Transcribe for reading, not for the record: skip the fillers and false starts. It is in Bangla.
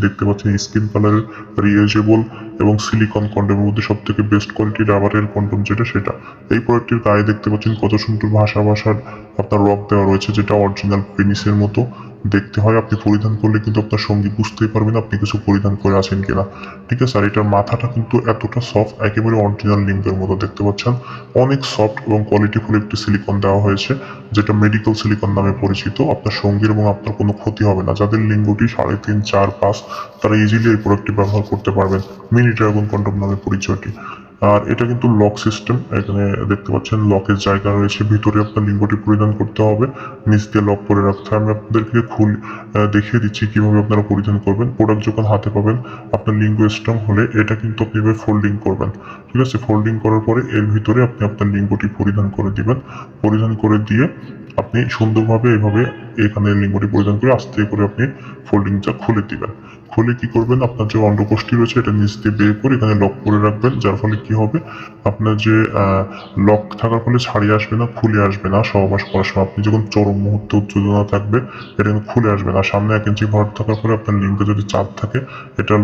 দেখতে পাচ্ছেন স্কিন কালারের রিউজেবল এবং সিলিকন কন্ডোমের মধ্যে সব থেকে বেস্ট কোয়ালিটির রাবারের কন্ডোম যেটা সেটা। এই প্রোডাক্টটির গায়ে দেখতে পাচ্ছেন কত সুন্দর ভাষার আপনার রক দেওয়া রয়েছে, যেটা অরিজিনাল পেনিসের মতো দেখতে হয়। আপনি পরিধান করলে কিন্তু আপনার সঙ্গী বুঝতেই পারবেন আপনি কিছু পরিধান করে আছেন কিনা। ঠিক আছে, আর এটার মাথাটা কিন্তু এতটা সফট, একেবারে অরিজিনাল লিঙ্কের মতো দেখতে পাচ্ছেন। অনেক সফট এবং কোয়ালিটিফুল একটি সিলিকন দেওয়া হয়েছে, যেটা মেডিকেল সিলিকন নামে পরিচিত। আপনার সঙ্গীর এবং আপনার কোনো ক্ষতি হবে না। যাদের লিঙ্গটি 3.5, 4, 5 তারা ইজিলি এই প্রোডাক্টটি ব্যবহার করতে পারবেন। মিনি ড্রাগন কন্ডম নামে পরিচয়টি। আর এটা কিন্তু লক সিস্টেম, এখানে দেখতে পাচ্ছেন লকের জায়গা রয়েছে। ভিতরে আপনার লিঙ্গটি পরিধান করতে হবে, নিচ দিয়ে লক করে রাখতে হবে। আমি আপনাদেরকে দেখিয়ে দিচ্ছি কিভাবে আপনারা পরিধান করবেন। প্রোডাক্ট যখন হাতে পাবেন, আপনার লিঙ্গ স্ট্রং হলে এটা কিন্তু আপনি এভাবে ফোল্ডিং করবেন। ঠিক আছে, ফোল্ডিং করার পরে এর ভিতরে আপনি আপনার লিঙ্গটি পরিধান করে দিবেন। পরিধান করে দিয়ে আপনি সুন্দরভাবে এভাবে এখানে লিঙ্গটি পরিধান করে আস্তে করে আপনি ফোল্ডিংটা খুলে দিবেন। খুলে কি করবেন, আপনার যে অন্ডকোষ্ঠী রয়েছে এটা নিচ দিয়ে বের করে এখানে লক করে রাখবেন। যার ফলে কি হবে, আপনার যে লক থাকার ফলে ছাড়িয়ে আসবে না, খুলে আসবে না। সহবাস করার সময় আপনি যখন চরম মুহূর্তে উত্তেজনা থাকবে, এটা কিন্তু খুলে আসবে না। সামনে 1 ইঞ্চি ভর থাকার ফলে আপনার লিঙ্গে যদি চাপ থাকে, এটা